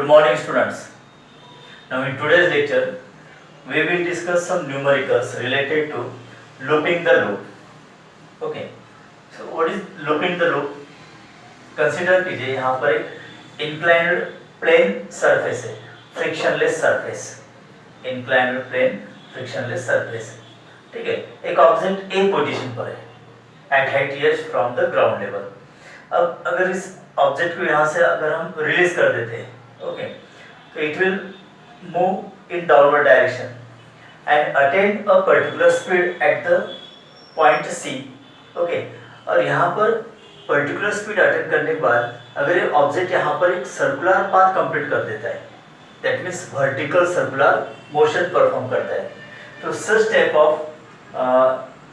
Good morning, students. Now in today's lecture, we will discuss some numericals related to looping the loop. Okay. So what is looping the loop? Consider कीजिए यहाँ पर एक inclined plane surface है, frictionless surface. Inclined plane frictionless surface. ठीक है. एक object A position पर है, at height h from the ground level. अब अगर इस ऑब्जेक्ट को यहाँ से अगर हम रिलीज कर देते हैं, ओके, तो it will move in downward direction and attain a particular speed at the point C. Okay, और यहाँ पर पर्टिकुलर स्पीड अटेन करने के बाद अगर ये ऑब्जेक्ट यहाँ पर एक सर्कुलर पाथ कंप्लीट कर देता है, that means vertical circular motion perform करता है, तो सच टाइप ऑफ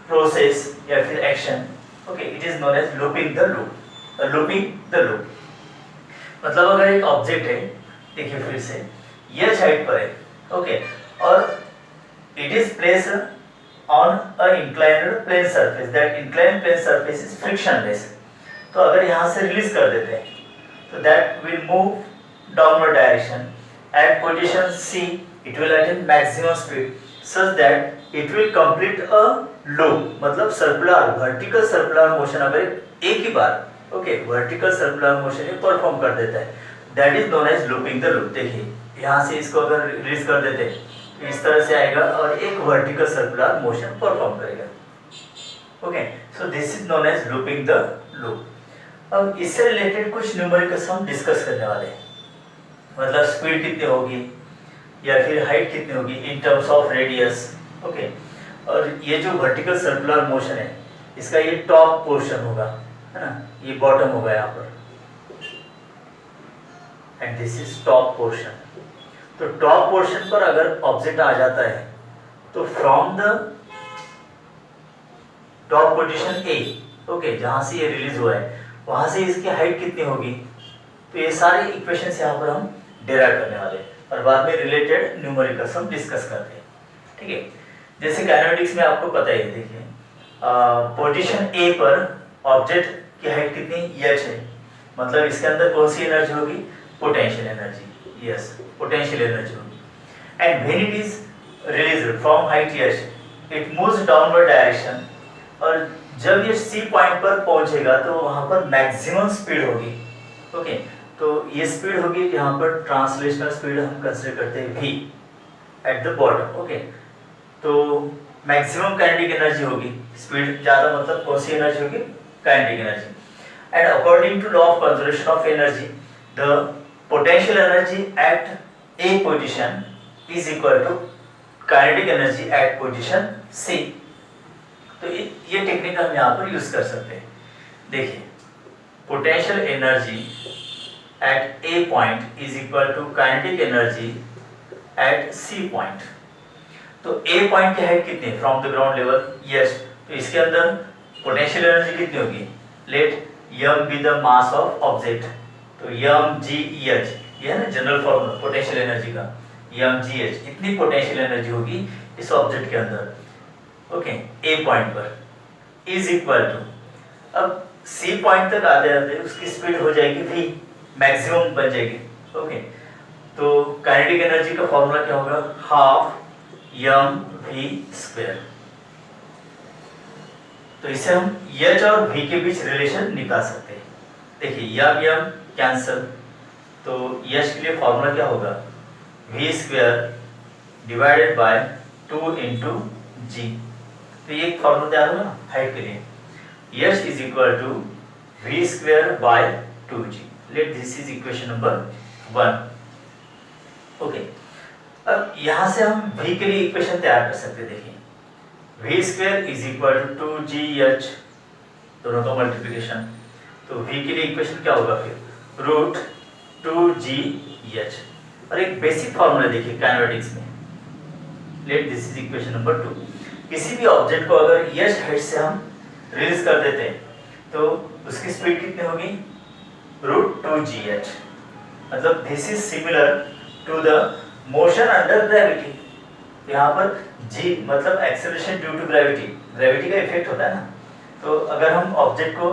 प्रोसेस या फिर action, okay, it is known as looping the loop. Looping the loop मतलब अगर एक ऑब्जेक्ट है, देखिए फिर से ये हाइट पर है, ओके, और it is placed on a inclined plane surface, that inclined plane surface is frictionless. तो अगर यहाँ से रिलीज कर देते हैं तो that will move downward direction at position C. It will attain maximum speed such that it will complete a loop, मतलब circular vertical circular motion अगर एक ही बार, ओके, वर्टिकल सर्कुलर मोशन ये परफॉर्म कर देता है, that is known as looping the loop. देखिए यहाँ से इसको अगर रिलीज कर देते हैं तो इस तरह से आएगा और एक वर्टिकल सर्कुलर मोशन परफॉर्म करेगा. Okay, so this is known as looping the loop. अब इससे रिलेटेड कुछ न्यूमेरिकल्स हम डिस्कस करने वाले हैं, मतलब स्पीड कितनी होगी या फिर हाइट कितनी होगी इन टर्म्स ऑफ रेडियस. ओके, और ये जो वर्टिकल सर्कुलर मोशन है इसका ये टॉप पोर्शन होगा, है ना, ये बॉटम होगा यहाँ पर, and this is top portion. तो टॉप पोर्शन पर अगर ऑब्जेक्ट आ जाता है तो from the top position A, okay, जहां से ये रिलीज हुआ है वहां से इसकी हाइट कितनी होगी, तो ये सारे इक्वेशंस यहाँ पर हम डेराइव करने वाले हैं और बाद में रिलेटेड न्यूमेरिकल्स हम डिस्कस करते हैं. ठीक है, जैसे काइनेमेटिक्स में आपको पता ही, देखिए पोजीशन ए पर ऑब्जेक्ट की हाइट कितनी h है, मतलब इसके अंदर कौन सी एनर्जी होगी, potential energy. Yes, potential energy होगी. And when it is released from height h it moves downward direction, और जब ये सी पॉइंट पर पहुंचेगा तो वहां पर मैक्सिमम स्पीड होगी. ओके, तो ये स्पीड होगी यहाँ पर ट्रांसलेशनल स्पीड हम कंसीडर करते हैं v at the bottom. Okay, तो मैक्सिमम काइनेटिक एनर्जी होगी, स्पीड ज्यादा मतलब कौन सी एनर्जी होगी, kinetic energy. And according to law of conservation of energy, the potential energy at A position is equal to kinetic energy at position C. तो ये technique हम यहाँ पर यूज कर सकते हैं. देखिए, potential energy at A point is equal to kinetic energy at C point. तो A point की हाइट कितनी है from the ground level, yes, तो इसके अंदर पोटेंशियल एनर्जी कितनी होगी, let m be the mass of object, तो mgh, ये है ना जनरल फॉर्मूला पोटेंशियल एनर्जी का, mgh, इतनी पोटेंशियल एनर्जी होगी इस ऑब्जेक्ट के अंदर, ओके, a पॉइंट पर, इज इक्वल टू, अब c पॉइंट तक आते आते उसकी स्पीड हो जाएगी v, मैक्सिमम बन जाएगी. ओके, तो काइनेटिक एनर्जी का फॉर्मूला क्या होगा, हाफ mv². तो इसे हम h और v के बीच रिलेशन निकाल सकते हैं. देखिए यम कैंसल, तो h के लिए फॉर्मूला क्या होगा, v² divided by 2 into g. तो ये फॉर्मूला तैयार होगा ना हाइट के लिए, h is equal to v² by 2g. Let this is equation number 1. Okay, अब यहाँ से हम v के लिए इक्वेशन तैयार कर सकते हैं. देखिए v² is equal to 2gh, दोनों का मल्टीप्लिकेशन, तो v के लिए इक्वेशन क्या होगा फिर, रूट 2gh. और एक बेसिक फॉर्मूला देखिए काइनेमेटिक्स में, let this is equation number 2. किसी भी ऑब्जेक्ट को अगर h हाइट से हम रिलीज कर देते हैं तो उसकी स्पीड कितनी होगी, रूट 2gh. मतलब this is similar to the motion under gravity. यहाँ पर g मतलब acceleration due to gravity, gravity का इफेक्ट होता है ना. तो अगर हम ऑब्जेक्ट को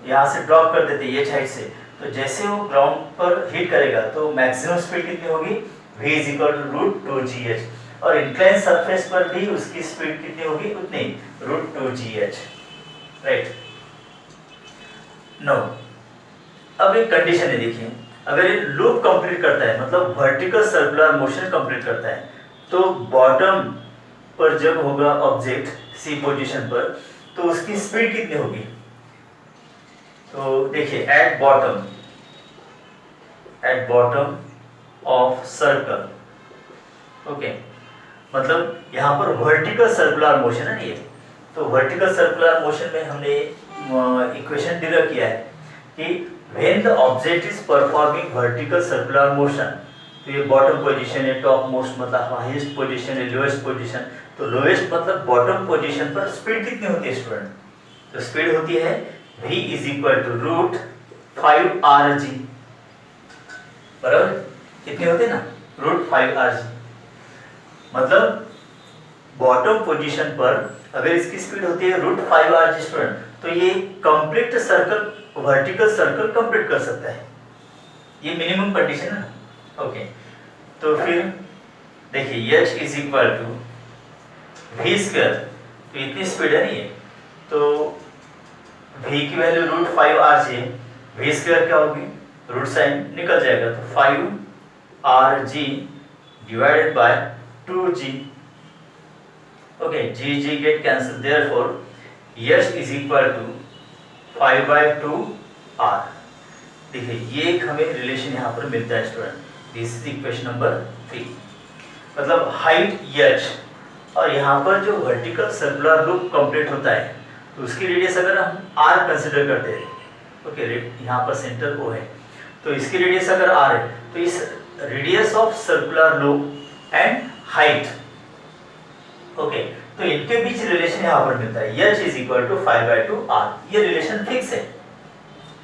यहाँ से ड्रॉप कर देते h हाइट से तो जैसे वो ग्राउंड पर हिट करेगा तो मैक्सिमम स्पीड कितनी होगी, v is equal to root 2gh, और इंक्लाइन सरफेस पर भी उसकी स्पीड कितनी होगी, उतनी रूट 2gh, राइट। नो अब एक कंडीशन है, देखिए अगर ये लूप कंप्लीट करता है, मतलब वर्टिकल सर्कुलर मोशन कंप्लीट करता है, तो बॉटम पर जब होगा ऑब्जेक्ट सी पोजीशन पर, तो उसकी स्पीड कितनी होगी। तो देखिए at bottom of circle, okay, मतलब यहाँ पर वर्टिकल सर्कुलर मोशन है ये। तो वर्टिकल सर्कुलर मोशन में हमने इक्वेशन डिराइव किया है कि when the object is performing vertical circular motion, तो ये बॉटम पोजीशन है, टॉप मोस्ट मतलब हाईएस्ट पोजीशन है, लोएस्ट पोजीशन, तो लोएस्ट मतलब बॉटम पोजीशन पर स्पीड कितनी होती है स्टूडेंट, तो स्पीड होती है v is equal to root 5rg, बराबर, कितनी होती है ना, रूट 5rg, मतलब बॉटम पोजीशन पर अगर इसकी स्पीड होती है रूट 5rg स्टूडेंट, तो ये complete circle, vertical circle complete कर सकता है, ये मिनिमम कंडीशन है ना, ओके। तो फिर देखिए h is equal to v square, तो इतनी स्पीड है नहीं है, तो v की वैल्यू रूट 5rg है, v स्क्वायर क्या होगी, रूट साइन निकल जाएगा, तो 5rg divided by 2g, okay, g get cancel, therefore h is equal to 5/2r। देखिए ये एक हमें रिलेशन यहाँ पर मिलता है student, this is equation number 3, मतलब हाइट h और यहाँ पर जो वर्टिकल सर्कुलर लूप कंप्लीट होता है, तो उसकी रेडियस अगर हम r कंसिडर करते हैं, ओके, यहाँ पर सेंटर O है, तो इसकी रेडियस अगर r है, तो इस radius of circular loop and height, okay, तो इनके बीच रिलेशन यहाँ पर मिलता है, h is equal to 5/2r, ये रिलेशन फिक्स है।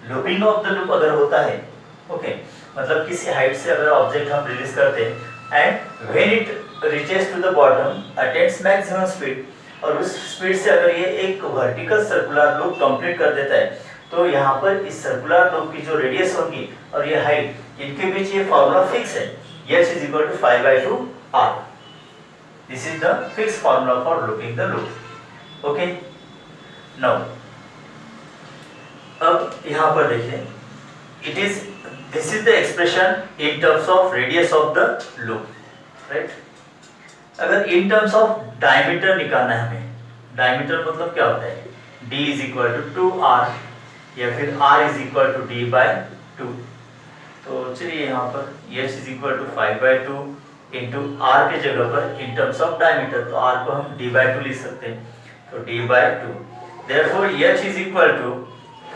लूपिंग ऑफ द लूप अगर होता है, ओके, मतलब किसी हाइट से अगर ऑब्जेक्ट हम रिलीज करते हैं and when it reaches to the bottom attains maximum speed, और उस स्पीड से अगर ये एक वर्टिकल सर्कुलर लूप कंप्लीट कर देता है, तो यहाँ पर इस सर्कुलर लूप की जो रेडियस होगी और ये हाइट, इनके बीच ये फॉर्मूला फिक्स है, h is equal to 5/2r। This is the fixed formula for looping the loop. Okay. Now, अब यहाँ पर देखिए, this is the expression in terms of radius of the loop, right? अगर in terms of diameter निकालना है हमें, diameter मतलब क्या होता है, d is equal to 2r या फिर r is equal to d by 2। तो चलिए यहाँ पर h is equal to 5/2 into r के जगह पर इन टर्म्स ऑफ डायमीटर, तो आर को हम d/2 लिख सकते हैं, तो d/2, therefore h is equal to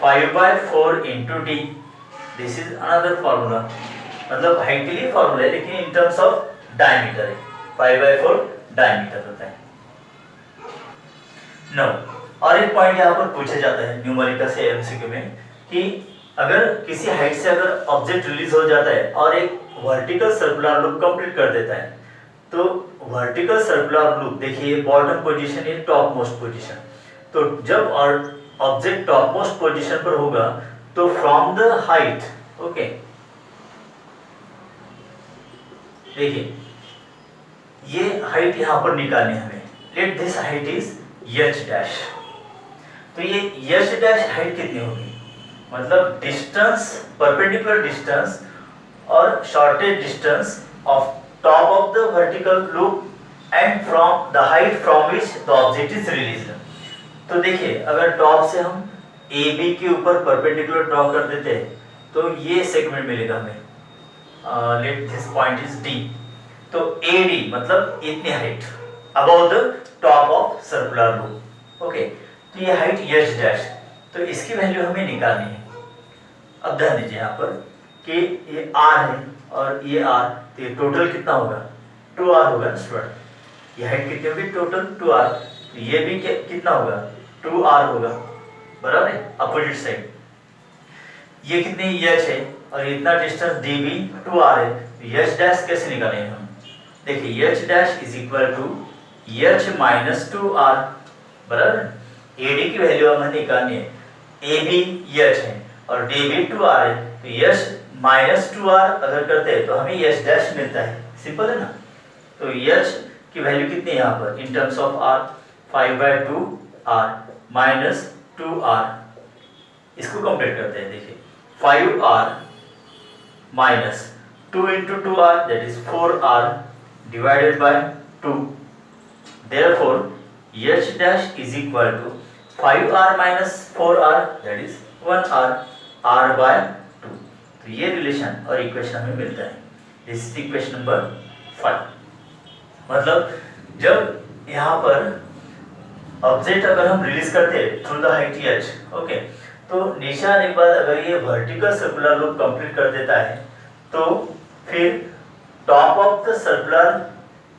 5/4 into d, this is another formula, मतलब हाइट के लिए फार्मूला है लेकिन इन टर्म्स ऑफ डायमीटर है, 5/4 डायमीटर होता है। नो, और एक पॉइंट यहाँ पर पूछा जाता है न्यूमेरिकल से एमसीक्यू में कि अगर किसी हाइट से अगर ऑब्जेक्ट रिलीज हो जाता है और एक वर्टिकल सर्कुलर लूप कंप्लीट कर देता है, तो वर्टिकल सर्कुलर लूप देखिए बॉटम पोजीशन है, टॉप मोस्ट पोजीशन, तो जब ऑब्जेक्ट टॉप मोस्ट पोजीशन पर होगा तो फ्रॉम द हाइट, ओके, देखिए ये हाइट यहां पर निकालनी है हमें, let this height is h dash, तो ये h डैश हाइट कितनी होगी, मतलब डिस्टेंस, परपेंडिकुलर डिस्टेंस और shortage distance of top of the vertical loop and from the height from which the object is released. तो देखिए अगर टॉप से हम AB के ऊपर परपेंडिकुलर ड्रॉ कर देते हैं, तो ये सेगमेंट मिलेगा हमें, let this point is D, तो AD मतलब इतनी height above the top of circular loop, okay, तो ये हाइट h डैश, तो इसकी वैल्यू हमें निकालनी है। अब ध्यान दीजिए यहाँ पर कि ये r है और ये r, तो ये टोटल कितना होगा, 2r होगा स्टूडेंट, ये हाइट कितनी होगी, टोटल 2r, तो ये भी कितना होगा, 2r होगा, बराबर है, अपोजिट साइड, ये कितनी h है और इतना डिस्टेंस d भी 2r है, तो h डैश कैसे निकालेंगे हम, देखिए h dash is equal to h minus 2r, बराबर, AD की वैल्यू हमें निकालनी है, AB h है और D भी 2r है, तो यश -2r अगर करते हैं तो हमें यश डैश मिलता है, सिंपल है ना। तो यश की वैल्यू कितनी है यहाँ पर in terms of r, 5/2r -2r। इसको कंप्लीट करते हैं, देखिए 5r minus 2 into 2r, that is 4r divided by 2. Therefore h dash is equal to 5r minus 4r, that is 1r, r by 2. तो ये रिलेशन और equation हमें मिलता है। This is equation number 5। मतलब जब यहाँ पर ऑब्जेक्ट अगर हम रिलीज करते हैं through the height h, okay, तो नीचे आने के बाद अगर ये वर्टिकल सर्कुलर लूप कंप्लीट कर देता है तो फिर top of the circular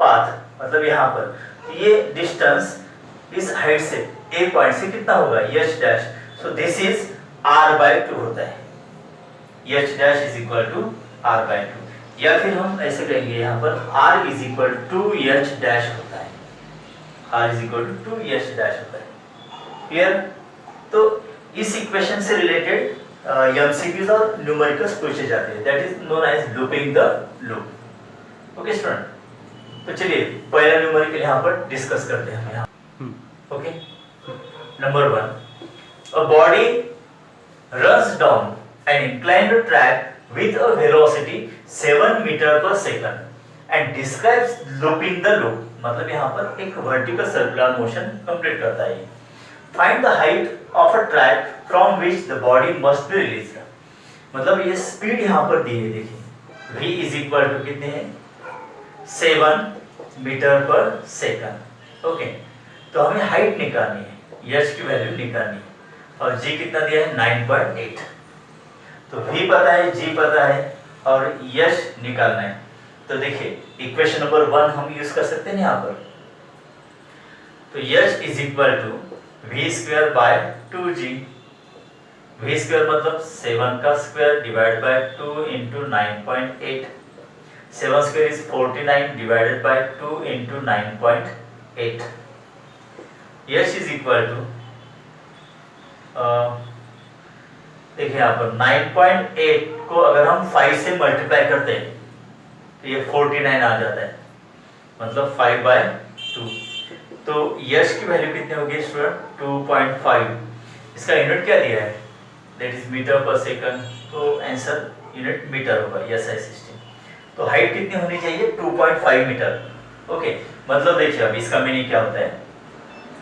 path, मतलब यहाँ पर ये डिस्टेंस इस हाइट से एक पॉइंट से कितना होगा h dash, so this is r/2 होता है। h dash is equal to r/2, या फिर हम ऐसे कहेंगे यहाँ पर r is equal to h dash होता है, r is equal to h dash होता है। क्लियर? तो इस इक्वेशन से रिलेटेड एमसीक्यूज और न्यूमेरिकल्स पूछे जाते हैं, that is known as looping the loop. Okay student, तो चलिए पहला न्यूमेरिकल यहाँ पर डिस्कस करते हैं हम यहाँ। Okay, number 1, a body runs down an inclined track with a velocity 7 metre पर second and describes looping the loop. मतलब यहाँ पर एक वर्टिकल सर्कुलर मोशन कंप्लीट करता है। Find the height of a track from which the body must be released। मतलब ये speed यहाँ पर दी है, देखिए v इज इक्वल टू कितने हैं 7 मीटर पर सेकंड। ओके, तो हमें हाइट निकालनी है, h की वैल्यू निकालनी है और g कितना दिया है 9.8। तो v पता है, g पता है और h निकालना है। तो देखिए इक्वेशन नंबर 1 हम यूज कर सकते हैं यहाँ पर। तो h is equal to v square by 2g। v square मतलब 7 का square divide by 2 into 9.8। 7 square is 49 divided by 2 into 9.8। h is equal to देखिए यहाँ पर 9.8 को अगर हम 5 से मल्टीप्लाई करते हैं तो ये 49 आ जाता है, मतलब 5/2। तो यश की वैल्यू कितनी होगी स्टूडेंट 2.5। इसका यूनिट क्या दिया है, दैट इज मीटर पर सेकंड, तो आंसर यूनिट मीटर होगा SI सिस्टम। तो हाइट कितनी होनी चाहिए 2.5 मीटर। ओके, मतलब देखिए अब इसका मीनिंग क्या होता है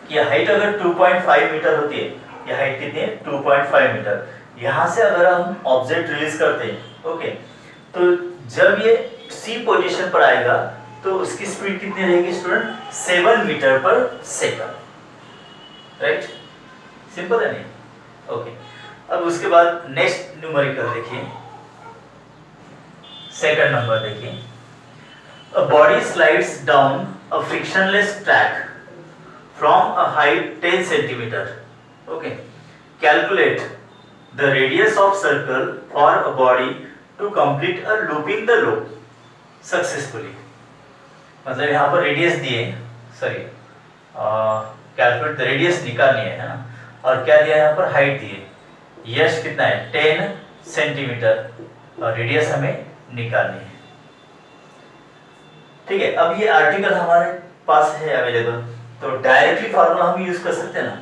कि हाइट अगर 2.5 मीटर होती है, ये हाइट कितनी है 2.5 मीटर। यहाँ से अगर हम ऑब्जेक्ट रिलीज करते हैं, ओके, तो जब ये C पोजीशन पर आएगा तो उसकी स्पीड कितनी रहेगी स्टूडेंट 7 मीटर पर सेकंड। राइट, सिंपल है नहीं? ओके, अब उसके बाद नेक्स्ट न्यूमेरिकल देखिए, सेकंड नंबर देखिए। A body slides down a frictionless track from a height 10 centimetre. Okay, calculate the radius of circle for a body to complete a looping the loop successfully. मतलब यहाँ पर radius दिए, sorry calculate the radius निकालनी है ना, और क्या दिया यहाँ पर हाइट दिए, यश कितना है 10 सेंटीमीटर और रेडियस हमें निकालनी है। ठीक है, अब ये आर्टिकल हमारे पास है अवेलेबल, तो डायरेक्टली फार्मूला हम यूज कर सकते हैं ना।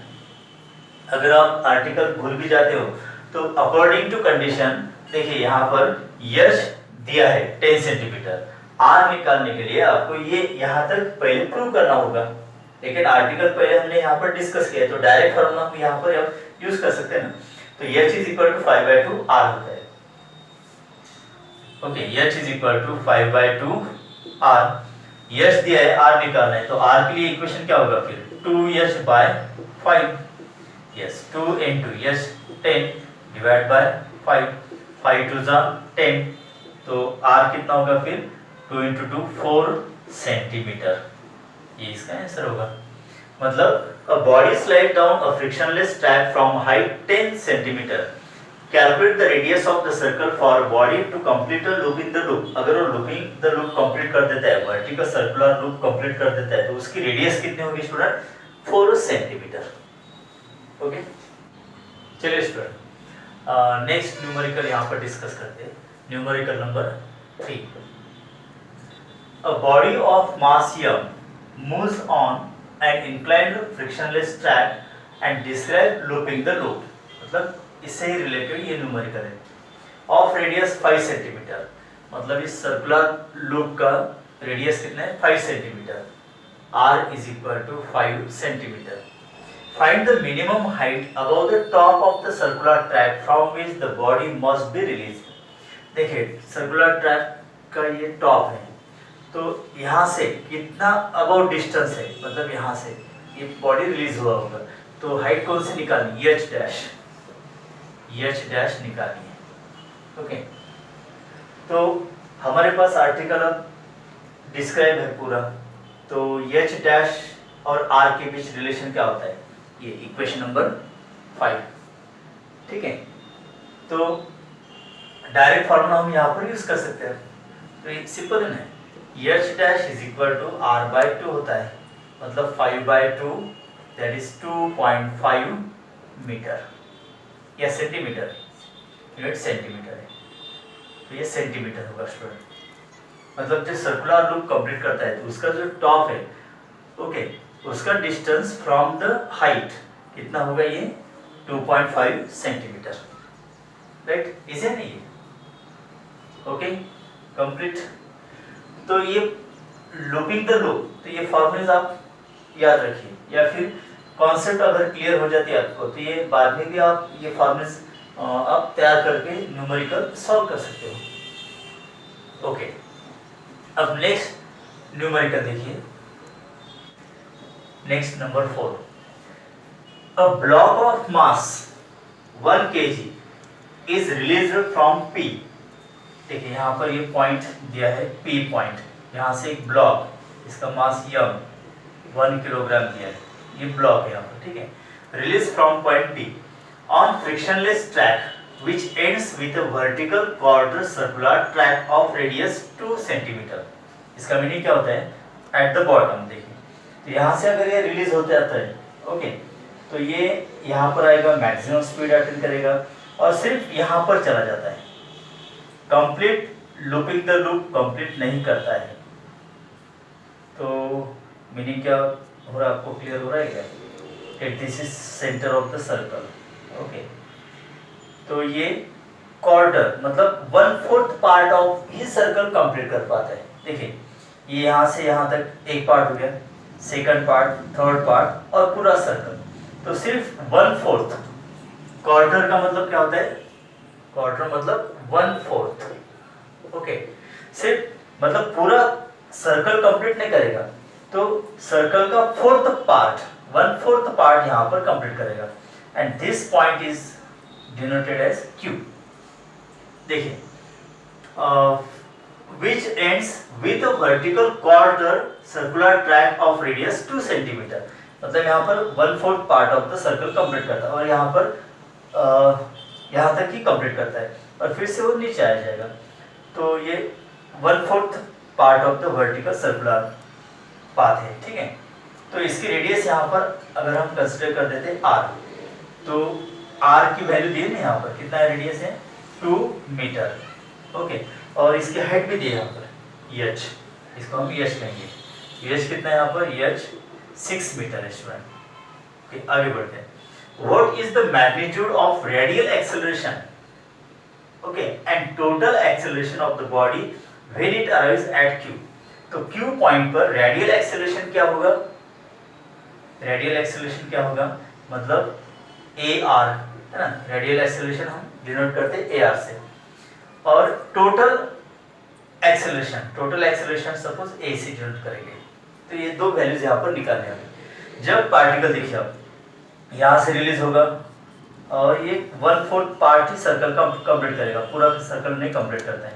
अगर आप आर्टिकल भूल भी जाते हो तो अकॉर्डिंग टू कंडीशन देखिए यहाँ पर यश दिया है 10 सेंटीमीटर, आर निकालने के लिए आपको ये यहाँ तक पहले प्रूव करना होगा, लेकिन आर्टिकल पहले हमने यहाँ पर डिस्कस किया, तो डायरेक्ट फार्मूला हम यहाँ पर यूज कर सकते हैं ना। तो h is equal to 5/2 r होता है। Okay, h is equal to 5/2 r। h दिया है, r निकालना है, तो r के लिए इक्वेशन क्या होगा फिर 2h/5। Yes, 2 into h 10 divide by 5, 5 2 10, तो r कितना होगा फिर 2 into 2 4 सेंटीमीटर। ये इसका आंसर होगा। मतलब a body slide down a frictionless track from height 10 centimeter. Calculate the radius of the circle for a body to complete a loop in the loop. अगर वो looping the loop complete कर देता है, vertical circular loop complete कर देता है, तो उसकी रेडियस कितनी होगी स्टूडेंट 4 सेंटीमीटर। ओके, चलिए स्टूडेंट, नेक्स्ट न्यूमेरिकल यहाँ पर डिस्कस करते हैं, numerical number 3। A body of mass m moves on an inclined frictionless track and describe looping the loop, मतलब इससे ही रिलेटेड ये न्यूमेरिकल है। ऑफ रेडियस 5 सेंटीमीटर, मतलब इस सर्कुलर लूप का रेडियस कितना है 5 centimetre, r is equal to 5 centimetre. Find the minimum height above the top of the circular track from which the body must be released। देखिए circular track का ये top है, तो यहाँ से कितना अबाउट डिस्टेंस है, मतलब यहाँ से ये बॉडी रिलीज हुआ होगा, तो हाइट कौन सी निकालनी, एच डैश निकालनी है। ओके, तो हमारे पास आर्टिकल अब डिस्क्राइब है पूरा, तो एच डैश और आर के बीच रिलेशन क्या होता है, ये इक्वेशन नंबर 5, ठीक है। तो डायरेक्ट फॉर्मूला हम यहाँ पर यूज कर सकते हैं, तो ये सिंपल है, h dash is equal to r by 2 होता है, मतलब 5/2 दैट इज 2.5 मीटर या सेंटीमीटर, यूनिट सेंटीमीटर है, तो ये सेंटीमीटर होगा स्टूडेंट। मतलब जो सर्कुलर लूप कंप्लीट करता है तो उसका जो टॉप है, ओके, उसका डिस्टेंस फ्रॉम द हाइट कितना होगा, ये 2.5 सेंटीमीटर, राइट, इसे नहीं है, ओके, कंप्लीट। तो ये लूपिंग द लूप, तो ये फॉर्मूलेज आप याद रखिए, या फिर कॉन्सेप्ट अगर क्लियर हो जाती है आपको तो ये बाद में भी आप ये फॉर्मूलेज आप तैयार करके न्यूमेरिकल सॉल्व कर सकते हो। ओके, अब नेक्स्ट न्यूमेरिकल देखिए, next number 4। A block of mass 1 kg is released from P। देखिए यहाँ पर ये पॉइंट दिया है P पॉइंट, यहाँ से एक ब्लॉक, इसका मास m 1 किलोग्राम दिया है, ये ब्लॉक है यहाँ पर, ठीक है। Release from point P on frictionless track which ends with a vertical quarter circular track of radius 2 centimetre. इसका मीनिंग क्या होता है, एट द बॉटम देखिए, तो यहाँ से अगर ये रिलीज होते आता है, ओके, तो ये यहाँ पर आएगा, मैक्सिमम स्पीड अटेन करेगा और सिर्फ यहाँ पर चला जाता है, complete looping the loop complete नहीं करता है। तो मीनिंग क्या हो रहा है, आपको क्लियर हो रहा है क्या, this is centre of the circle, okay. तो ये क्वार्टर मतलब 1/4 part of he circle complete कर पाता है। देखिए ये यहाँ से यहाँ तक एक पार्ट हो गया, सेकंड पार्ट, थर्ड पार्ट और पूरा सर्कल, तो सिर्फ 1/4। क्वार्टर का मतलब क्या होता है, क्वार्टर मतलब 1/4, ओके, सिर्फ मतलब पूरा सर्कल कंप्लीट नहीं करेगा, तो सर्कल का 4th पार्ट, 1/4 पार्ट यहाँ पर कंप्लीट करेगा, and this point is denoted as Q। देखिए which ends with a vertical quarter circular track of radius 2 cm, मतलब यहाँ पर 1/4 part of the circle complete करता है और यहाँ पर यहाँ तक ही कंप्लीट करता है और फिर से वो नीचे आ जाएगा, तो ये 1/4 part of the vertical circular path है, ठीक है। तो इसकी रेडियस यहाँ पर अगर हम कंसिडर कर देते r, तो r की वैल्यू दी है ना, यहाँ पर कितना रेडियस है 2 मीटर, ओके, और इसकी हाइट भी दी है यहाँ पर h, इसको हम h कहेंगे, h कितना है यहाँ पर, h 6 मीटर है स्टूडेंट। आगे बढ़ते हैं, what is the magnitude of radial acceleration, okay, and total acceleration of the body when it arrives eight Q। तो Q पॉइंट पर रेडियल एक्सेलरेशन क्या होगा, रेडियल एक्सेलरेशन क्या होगा, मतलब AR है ना, रेडियल एक्सेलरेशन हम डिनोट करते हैं AR से, और टोटल एक्सेलरेशन सपोज A से डिनोट करेंगे, तो ये दो वैल्यूज यहाँ पर निकालने हैं। जब पार्टिकल देखिए आप यहाँ से रिलीज होगा और ये 1/4 पार्ट ही सर्कल कंप्लीट करेगा, पूरा सर्कल नहीं कंप्लीट करता है,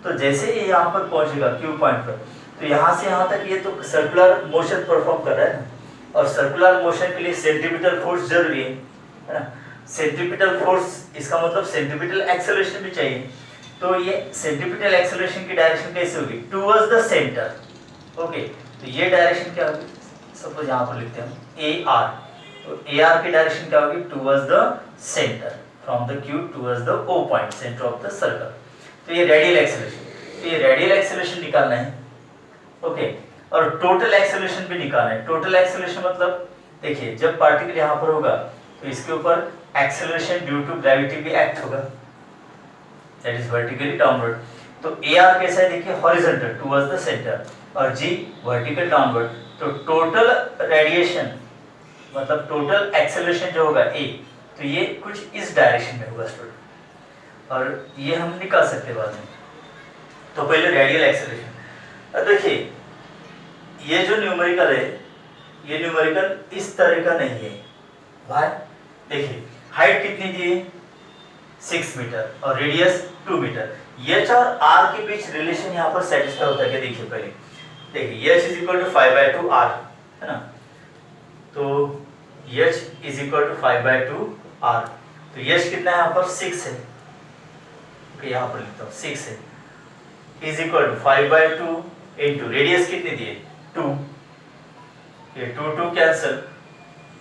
तो जैसे ये यहाँ पर पहुंचेगा Q पॉइंट पर, तो यहाँ से यहाँ तक ये तो सर्कुलर मोशन परफॉर्म कर रहा है, और सर्कुलर मोशन के लिए सेंट्रीपिटल फोर्स जरूरी है ना, सेंट्रीपिटल फोर्स इसका मतलब सेंट्रीपिटल एक्सेलरेशन भी चाहिए, तो ये सेंट्रीपिटल एक्सेलरेशन की डायरेक्शन कैसे होगी, टुवर्ड्स द सेंटर, ओके, तो ये डायरेक्शन क्या होगी, सपोज यहाँ पर लिखते हैं AR, तो AR की डायरेक्शन क्या होगी, towards the centre, from the Q towards the O point centre of the circle. तो ये रेडियल एक्सेलरेशन, तो ये रेडियल एक्सेलरेशन निकालना है, ओके। और टोटल एक्सेलरेशन भी निकालना है। टोटल एक्सेलरेशन मतलब देखिए जब पार्टिकल यहाँ पर होगा तो इसके ऊपर एक्सेलरेशन ड्यू टू ग्रेविटी भी एक्ट होगा, दैट इज वर्टिकली डाउनवर्ड। तो AR कैसा है देखिए, हॉरिजॉन्टल टुवर्ड्स द सेंटर, और G वर्टिकल डाउनवर्ड। तो टोटल रेडिएशन मतलब टोटल एक्सेलरेशन जो होगा A, तो ये कुछ इस डायरेक्शन में होगा स्टूडेंट, और ये हम निकाल सकते हैं बाद में। तो पहले रेडियल एक्सेलरेशन। अब देखिए ये जो न्यूमेरिकल है, ये न्यूमेरिकल इस तरह का नहीं है भाई। देखिए हाइट कितनी दी है 6 मीटर और रेडियस 2 मीटर। H और R के बीच रिलेशन यहाँ पर सेटिस्फाई होता है क्या, देखिए पहले देखिए H is equal to 5/2 R है ना, तो H is equal to 5/2 R। तो H कितना है यहाँ पर 6 है, ओके यहाँ पर लिखता हूँ 6 है, is equal to 5/2 into radius कितनी दी है 2, ये 2 कैंसिल,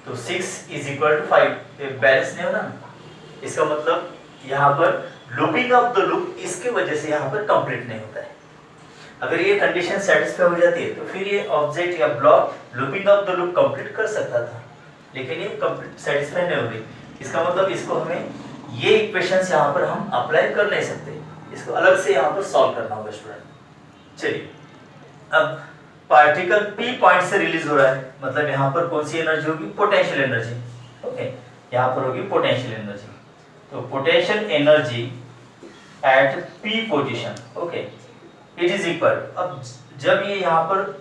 तो 6 इज इक्वल टू 5, ये बैलेंस नहीं होना। इसका मतलब यहाँ पर लूपिंग ऑफ द लूप इसके वजह से यहाँ पर कंप्लीट नहीं होता है। अगर ये कंडीशन सेटिस्फाई हो जाती है तो फिर ये ऑब्जेक्ट या block looping of the loop complete कर सकता था, लेकिन ये कंप्लीट सेटिस्फाई नहीं हो रही। इसका मतलब इसको हमें ये इक्वेशंस यहाँ पर हम अप्लाई कर नहीं सकते, इसको अलग से यहाँ पर सॉल्व करना होगा स्टूडेंट। चलिए अब पार्टिकल P पॉइंट से रिलीज हो रहा है, मतलब यहाँ पर कौन सी एनर्जी होगी, पोटेंशियल एनर्जी, ओके यहाँ पर होगी पोटेंशियल एनर्जी। तो potential energy at P position, okay it is equal, अब जब ये यहाँ पर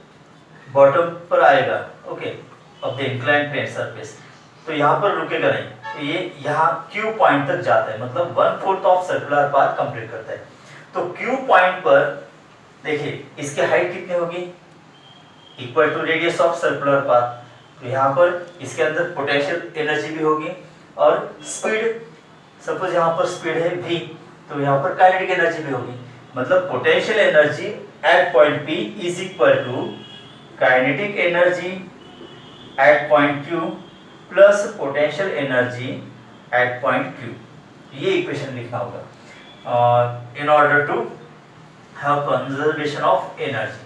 बॉटम पर आएगा, okay of the inclined plane surface, तो यहाँ पर रुकेगा नहीं, तो ये यहाँ Q पॉइंट तक जाता है, मतलब 1/4 ऑफ सर्कुलर पाथ कंप्लीट करता है। तो Q पॉइंट पर देखिए इसकी हाइट कितनी होगी, equal to radius of circular path. तो यहाँ पर इसके अंदर पोटेंशियल एनर्जी भी होगी और स्पीड, सपोज यहाँ पर स्पीड है v, तो यहाँ पर काइनेटिक एनर्जी भी होगी। मतलब potential energy at point P is equal to kinetic energy at point Q plus potential energy at point Q। ये इक्वेशन लिखना होगा in order to have conservation of energy,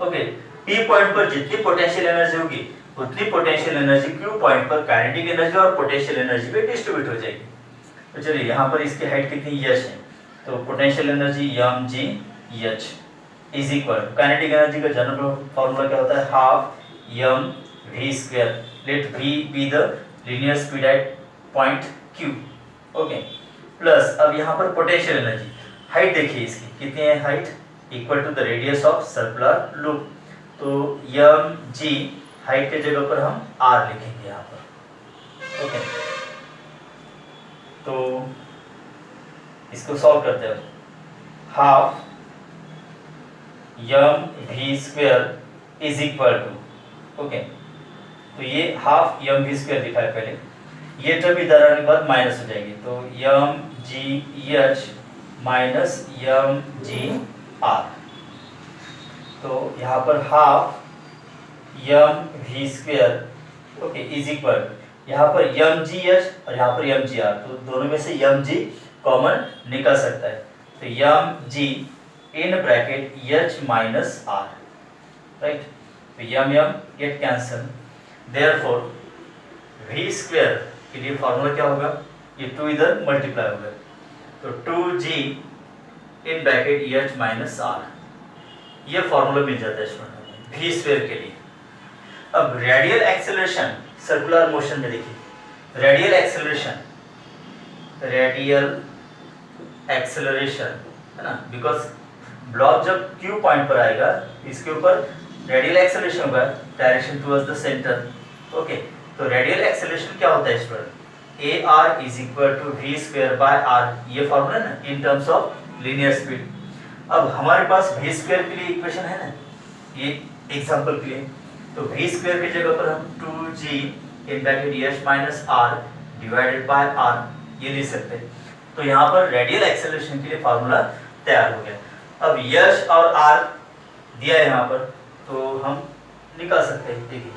okay. P point पर जितनी potential energy होगी उतनी potential energy Q point पर kinetic energy और potential energy पे डिस्ट्रीब्यूट हो जाएगी। तो चलिए यहाँ पर इसकी हाइट कितनी h है, तो potential energy mgh is equal, kinetic energy का जनरल फॉर्मूला क्या होता है, half mv², let v be the linear speed at point Q, okay plus अब यहाँ पर पोटेंशियल एनर्जी, हाइट देखिए इसकी कितनी है, height equal to the radius of circular loop, तो mg हाइट के जगह पर हम r लिखेंगे यहाँ पर, ओके। तो इसको सॉल्व करते हैं, half mv² is equal to, okay तो ये हाफ mv² लिखा है पहले, ये जब इधर आने के बाद माइनस हो जाएगी, तो mgh माइनस mgr, तो यहाँ पर half mv², okay is equal, यहाँ पर mgh और यहाँ पर mgr, तो दोनों में से mg कॉमन निकल सकता है, तो mg in bracket h minus r, right, तो गेट कैंसल, देयरफॉर v² के लिए फॉर्मूला क्या होगा, ये 2 इधर मल्टीप्लाई होगा, तो 2g in bracket h minus r, ये फॉर्मूला मिल जाता है स्टूडेंट v² के लिए। अब रेडियल एक्सेलरेशन सर्कुलर मोशन में देखिए, रेडियल एक्सेलरेशन है ना, बिकॉज ब्लॉक जब Q पॉइंट पर आएगा इसके ऊपर रेडियल एक्सेलरेशन होगा direction towards the centre, okay. तो रेडियल एक्सेलरेशन क्या होता है student, AR is equal to v²/r, ये फॉर्मूला ना in terms of linear speed. अब हमारे पास v² के लिए इक्वेशन है ना, ये एग्जांपल के लिए, तो v² की जगह पर हम 2g in bracket h minus r divided by r ये लिख सकते हैं। तो यहाँ पर रेडियल एक्सेलरेशन के लिए फार्मूला तैयार हो गया। अब h और r दिया है यहाँ पर, तो हम निकाल सकते हैं। देखिए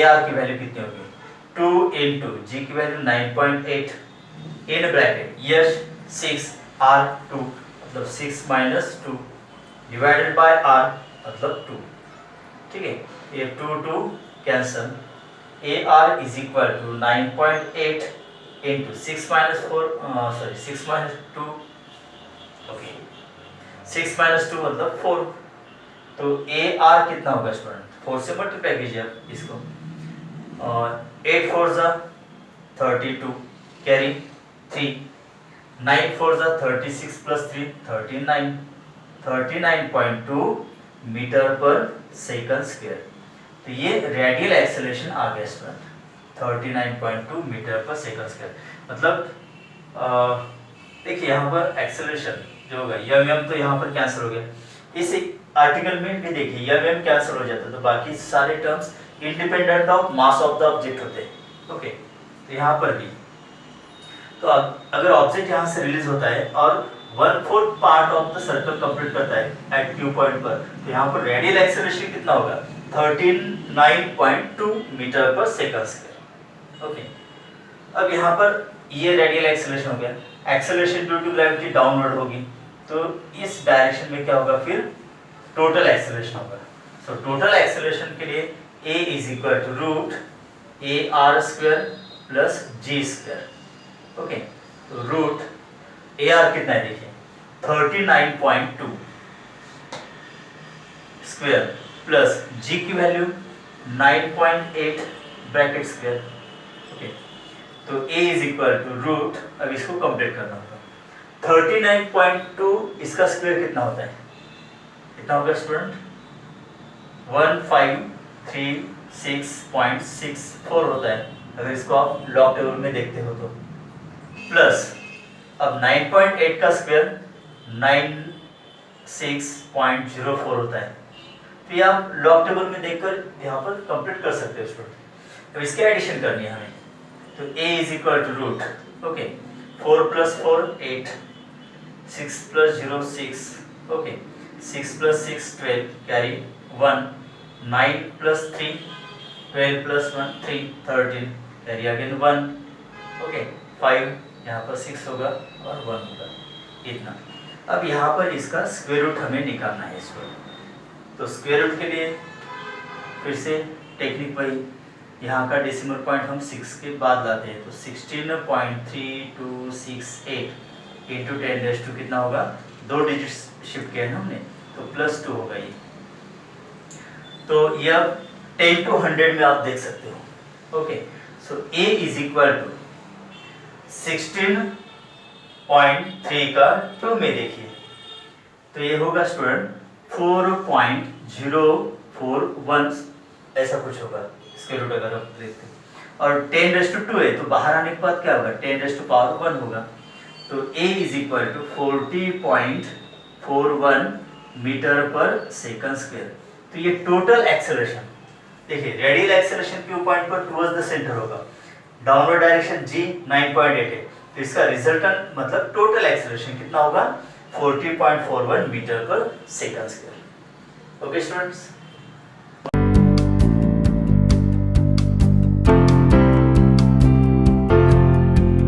AR की वैल्यू कितनी होगी, 2 इंटू जी की value 9.8 in bracket Yash 6 R2 मतलब 6 - 2 डिवाइडेड बाय R मतलब 2। ठीक है, ये 2 cancel, AR is equal to 9.8 into 6 - 2 okay 6 - 2 मतलब 4। तो AR कितना होगा स्टूडेंट, 4 से मल्टीप्लाई कीजिए आप इसको, और 8 4 जा 32 कैरी 3, 9 4 जा 36 प्लस 3 39, 39.2 मीटर पर सेकंड स्क्वायर। तो ये रेडियल एक्सेलरेशन आ गया स्टूडेंट, 39.2 मीटर पर सेकंड स्क्वायर। मतलब देखिए यहाँ पर एक्सेलरेशन जो होगा एम तो यहाँ पर कैंसिल हो गया, इस आर्टिकल में भी देखिए एम कैंसिल हो जाता है, तो बाकी सारे terms independent of mass of the object होते हैं। ओके, तो यहाँ पर भी तो अगर ऑब्जेक्ट यहाँ से रिलीज होता है और 1/4 part of the circle complete करता है एट क्यू पॉइंट पर, तो यहाँ पर रेडियल एक्सेलरेशन कितना होगा, 39.2 मीटर पर सेकंड स्क्वायर। ओके, अब यहाँ पर ये रेडियल एक्सेलरेशन हो गया, acceleration due to gravity downward होगी, तो इस डायरेक्शन में क्या होगा, फिर टोटल एक्सेलरेशन होगा। सो टोटल एक्सेलरेशन के लिए A is equal to root AR square plus G square. Okay, तो रूट AR कितना है देखिए 39.2 स्क्वायर प्लस G की वैल्यू 9.8 ब्रैकेट स्क्वायर। ओके, तो A is equal to root, अब इसको कंप्लीट करना होगा, 39.2 इसका स्क्वायर कितना होता है, कितना होगा स्टूडेंट, 1536.64 होता है अगर इसको आप लॉग टेबल में देखते हो तो, प्लस अब 9.8 का स्क्वायर 96.04 होता है, तो ये आप लॉग टेबल में देखकर यहाँ पर कंप्लीट कर सकते हो स्टूडेंट। अब इसके एडिशन करनी है हमें, तो A is equal to root, okay 4 + 4 8, 6 + 0 6, okay 6 + 6 12 carry 1, 9 + 3 12 + 1 3 13 carry again 1, okay 5 यहाँ पर 6 होगा और 1 होगा, इतना। अब यहाँ पर इसका स्क्वायर रूट हमें निकालना है इसको, तो स्क्वायर रूट के लिए फिर से टेक्निक वही, यहाँ का डेसिमल पॉइंट हम 6 के बाद लाते हैं, तो 16.3268 इंटू 10⁻² कितना होगा, 2 डिजिट शिफ्ट किया है ना हमने, तो +2 होगा ये। तो ये अब 10 to 100 में आप देख सकते हो। Okay, so A is equal to 16.3 का 2 में देखिए, तो ये होगा स्टूडेंट 4.041 ऐसा कुछ होगा स्क्वायर रूट अगर आप देखते हैं, और 10⁻² है तो बाहर आने के बाद क्या होगा, 10⁻1 होगा, तो A is equal to 40.41 metre पर सेकंड स्क्वायर। तो ये टोटल एक्सेलरेशन देखिए, रेडियल एक्सेलरेशन क्यू पॉइंट पर टुवर्ड्स द सेंटर होगा, डाउनवर्ड डायरेक्शन G 9.8 है, तो इसका रिजल्टेंट मतलब टोटल एक्सेलरेशन कितना होगा, 40.41 मीटर पर सेकंड स्क्वायर। Okay students.